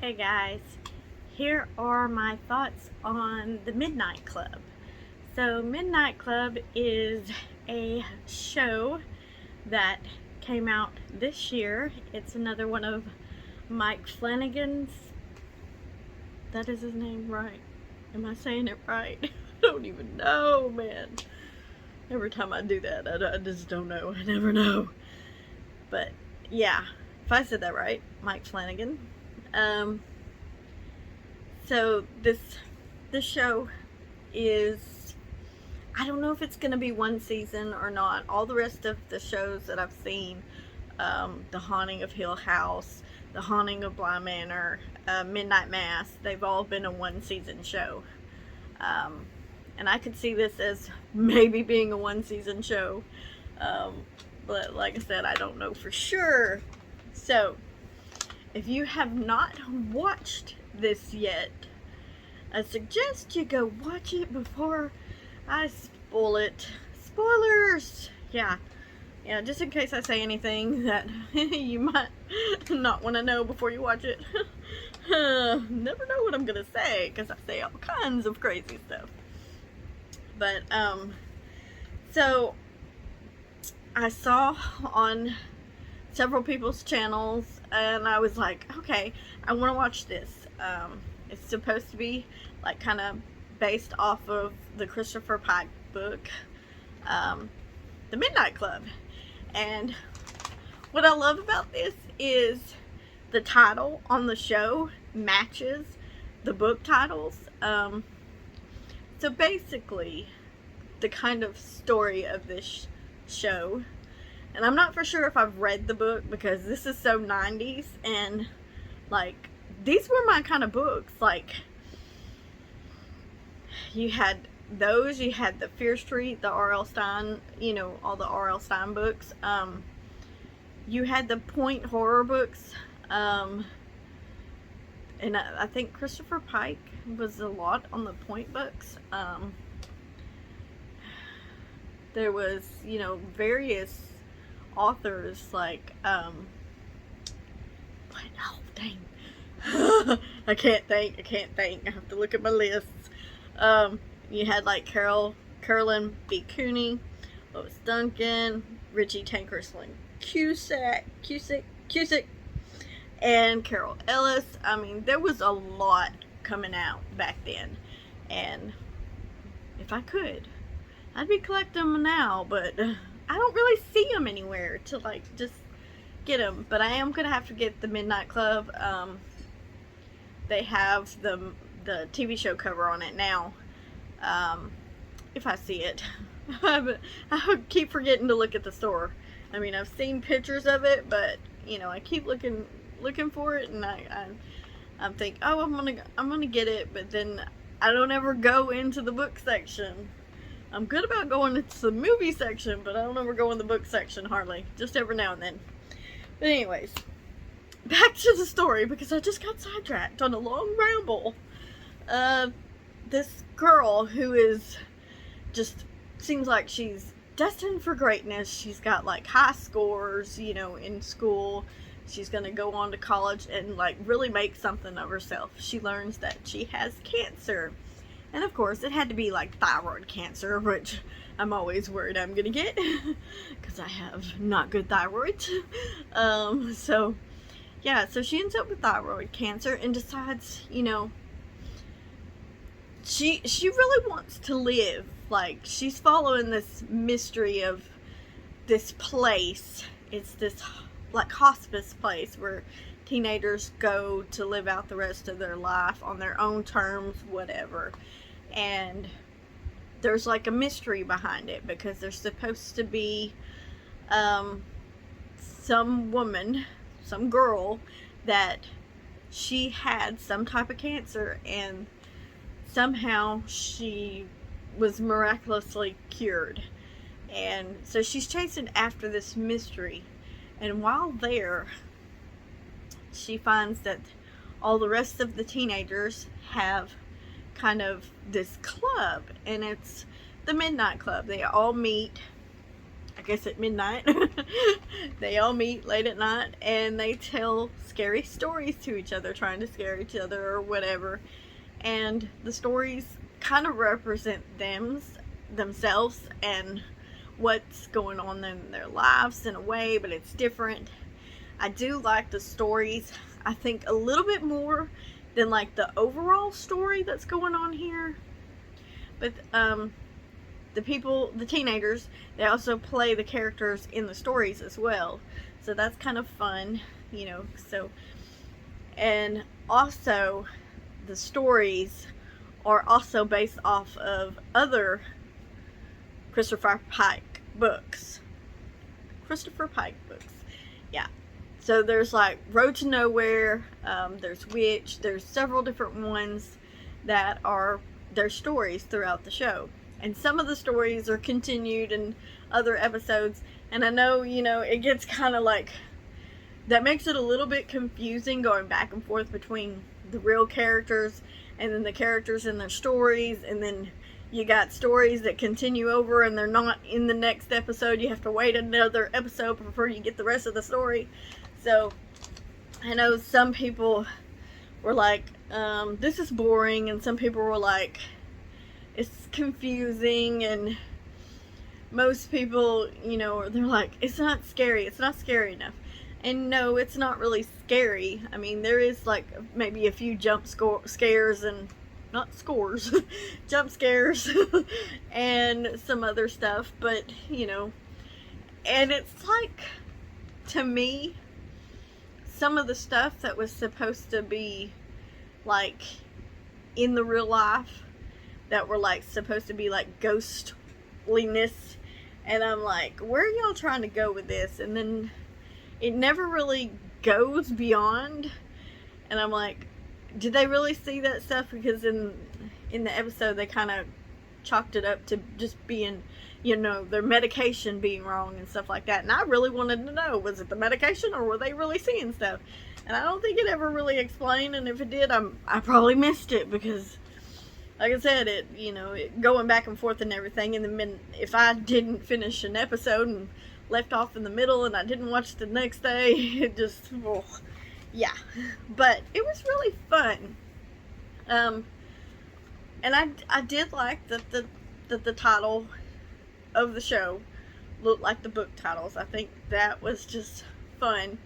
Hey guys, here are my thoughts on the Midnight Club. So, Midnight Club is a show that came out this year. It's another one of Mike Flanagan's. That is his name, right? Am I saying it right? I don't even know, man. Every time I do that, I just don't know. I never know. But yeah, if I said that right, Mike Flanagan. So this show is, I don't know if it's going to be one season or not. All the rest of the shows that I've seen, The Haunting of Hill House, The Haunting of Bly Manor, Midnight Mass, they've all been a one season show. And I could see this as maybe being a one season show. But like I said, I don't know for sure. So, if you have not watched this yet, I suggest you go watch it before I spoil it. Spoilers! Yeah, just in case I say anything that you might not want to know before you watch it. Never know what I'm gonna say, because I say all kinds of crazy stuff. But, so, I saw on several people's channels, and I was like, okay, I want to watch this. It's supposed to be like kind of based off of the Christopher Pike book, The Midnight Club. And what I love about this is the title on the show matches the book titles. So basically, the kind of story of this show, and I'm not for sure if I've read the book, because this is so 90s, and like, these were my kind of books. Like, you had those, you had the Fear Street, the R.L. Stein, all the R.L. Stein books. You had the Point horror books, and I think Christopher Pike was a lot on the Point books. There was, various authors, like, oh, dang. I can't think. I have to look at my lists. You had, like, Carolyn B. Cooney, Lois Duncan, Richie Tankersley Cusick, and Carol Ellis. I mean, there was a lot coming out back then. And if I could, I'd be collecting them now, but I don't really see them anywhere to, like, just get them. But I am going to have to get the Midnight Club. They have the TV show cover on it now. If I see it. I keep forgetting to look at the store. I mean, I've seen pictures of it, but, I keep looking for it, and I'm thinking, oh, I'm gonna get it, but then I don't ever go into the book section. I'm good about going into the movie section, but I don't ever go in the book section, hardly. Just every now and then. But anyways, back to the story, because I just got sidetracked on a long ramble. This girl who is just, seems like she's destined for greatness. She's got, like, high scores, in school. She's gonna go on to college and, like, really make something of herself. She learns that she has cancer. And of course, it had to be, like, thyroid cancer, which I'm always worried I'm gonna get, because I have not good thyroid. So, yeah, so she ends up with thyroid cancer and decides, she really wants to live. Like, she's following this mystery of this place. It's this, like, hospice place where teenagers go to live out the rest of their life on their own terms, whatever. And there's, like, a mystery behind it, because there's supposed to be some woman, some girl, that she had some type of cancer, and somehow she was miraculously cured. And so she's chasing after this mystery, and while there, she finds that all the rest of the teenagers have kind of this club, and it's the Midnight Club. They all meet I guess at midnight. They all meet late at night and they tell scary stories to each other, trying to scare each other or whatever. And the stories kind of represent themselves and what's going on in their lives in a way, but it's different. I do like the stories, I think, a little bit more than like the overall story that's going on here. But the teenagers, they also play the characters in the stories as well. So that's kind of fun, you know. So, and also the stories are also based off of other Christopher Pike books. Yeah. So there's like Road to Nowhere, there's Witch, there's several different ones that are their stories throughout the show. And some of the stories are continued in other episodes. And I know, you know, it gets kind of like, that makes it a little bit confusing going back and forth between the real characters and then the characters in their stories. And then you got stories that continue over and they're not in the next episode. You have to wait another episode before you get the rest of the story. So I know some people were like, this is boring. And some people were like, it's confusing. And most people, you know, they're like, it's not scary enough. And no, it's not really scary. I mean, there is like maybe a few jump scares and not scores, jump scares and some other stuff, but you know, and it's like, to me, some of the stuff that was supposed to be like in the real life, that were like supposed to be like ghostliness, and I'm like, where are y'all trying to go with this? And then it never really goes beyond, and I'm like, did they really see that stuff? Because in the episode they kind of chalked it up to just being, you know, their medication being wrong and stuff like that. And I really wanted to know, was it the medication or were they really seeing stuff? And I don't think it ever really explained, and if it did, I probably missed it, because like I said, it, you know, going back and forth and everything, and then if I didn't finish an episode and left off in the middle and I didn't watch the next day, it just, oh, yeah. But it was really fun. And I did like that the title of the show looked like the book titles. I think that was just fun.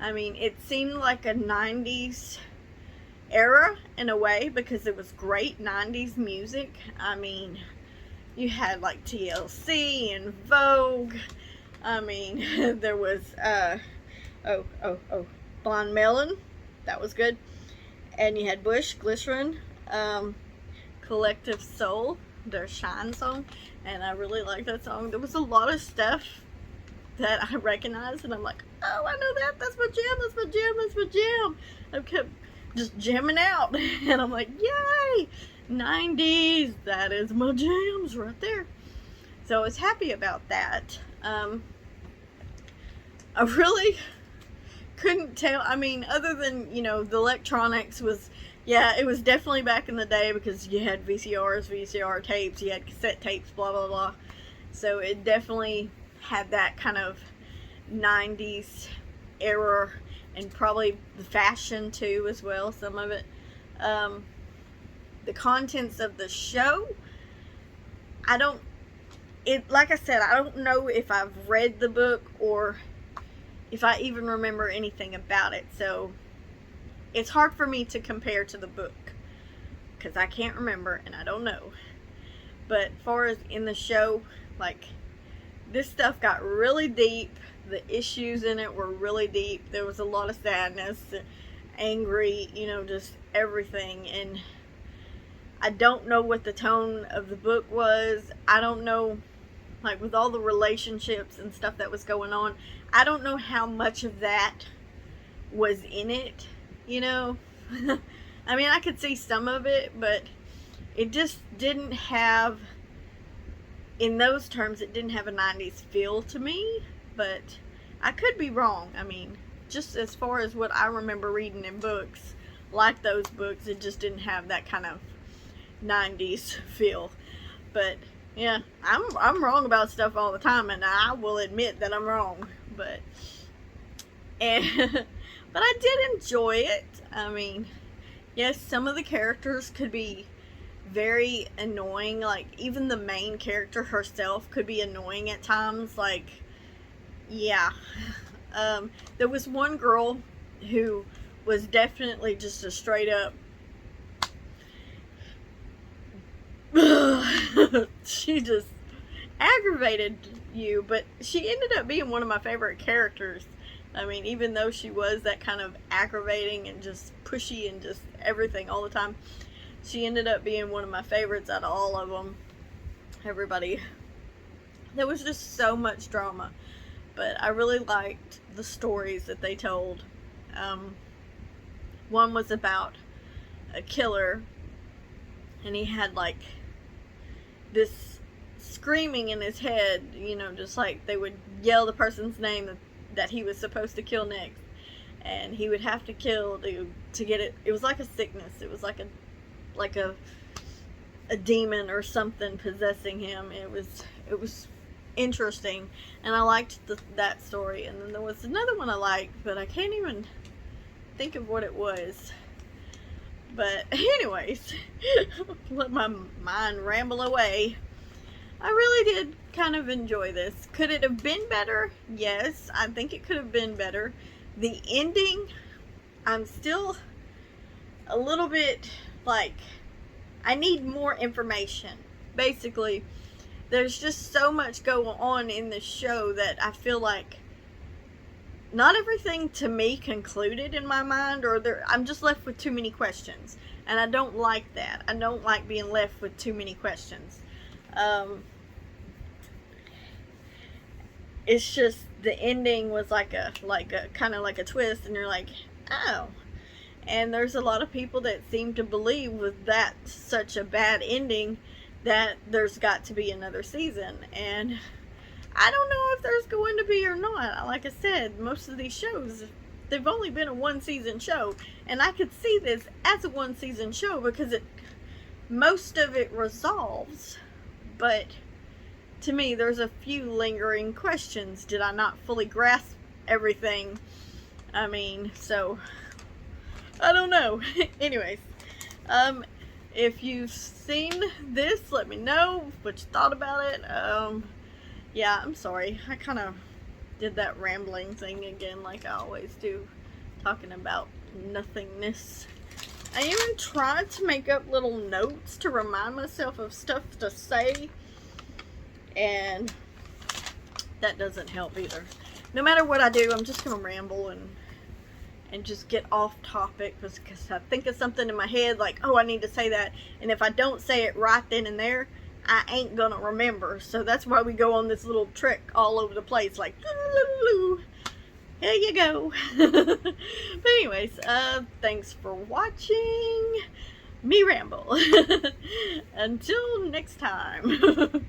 I mean, it seemed like a 90s era in a way, because it was great 90s music. I mean, you had like TLC and Vogue. I mean, there was Blonde Melon, that was good, and you had Bush, Glycerin, Collective Soul, their Shine song, and I really like that song. There was a lot of stuff that I recognized, and I'm like, oh, I know that, that's my jam. I kept just jamming out, and I'm like, yay, 90s, that is my jams right there. So I was happy about that. I really couldn't tell. I mean, other than, you know, the electronics was, yeah, it was definitely back in the day, because you had VCRs, VCR tapes, you had cassette tapes, blah, blah, blah. So it definitely had that kind of 90s era, and probably the fashion too as well, some of it. The contents of the show, like I said, I don't know if I've read the book or if I even remember anything about it. So it's hard for me to compare to the book, because I can't remember and I don't know. But as far as in the show, like, this stuff got really deep. The issues in it were really deep. There was a lot of sadness, angry, you know, just everything. And I don't know what the tone of the book was. I don't know, like, with all the relationships and stuff that was going on, I don't know how much of that was in it, you know. I mean, I could see some of it, but it just didn't have, in those terms, it didn't have a 90s feel to me. But I could be wrong. I mean, just as far as what I remember reading in books, like those books, it just didn't have that kind of 90s feel. But Yeah, I'm wrong about stuff all the time, and I will admit that I'm wrong. But and but I did enjoy it. I mean, yes, some of the characters could be very annoying. Like even the main character herself could be annoying at times. Like, yeah, there was one girl who was definitely just a straight up. She just aggravated you, but she ended up being one of my favorite characters. I mean, even though she was that kind of aggravating and just pushy and just everything all the time, she ended up being one of my favorites out of all of them. Everybody. There was just so much drama, but I really liked the stories that they told. One was about a killer, and he had like this screaming in his head, you know, just like they would yell the person's name that he was supposed to kill next, and he would have to kill to get it. It was like a sickness. It was like a demon or something possessing him. It was interesting, and I liked that story. And then there was another one I liked, but I can't even think of what it was. But anyways, let my mind ramble away. I really did kind of enjoy this. Could it have been better? Yes, I think it could have been better. The ending, I'm still a little bit like, I need more information. Basically, there's just so much going on in the show that I feel like not everything to me concluded in my mind, or I'm just left with too many questions, and I don't like that. I don't like being left with too many questions. It's just the ending was like a kind of like a twist, and you're like, oh. And there's a lot of people that seem to believe with that such a bad ending that there's got to be another season, and I don't know if there's going to be or not. Like I said, most of these shows, they've only been a one season show, and I could see this as a one season show because most of it resolves, but to me there's a few lingering questions. Did I not fully grasp everything? I mean, so I don't know. Anyways, if you've seen this, let me know what you thought about it. Yeah, I'm sorry. I kind of did that rambling thing again like I always do, talking about nothingness. I even tried to make up little notes to remind myself of stuff to say, and that doesn't help either. No matter what I do, I'm just going to ramble and just get off topic because I think of something in my head like, oh, I need to say that, and if I don't say it right then and there, I ain't gonna remember. So that's why we go on this little trick all over the place, like, here you go. But anyways, thanks for watching me ramble. Until next time.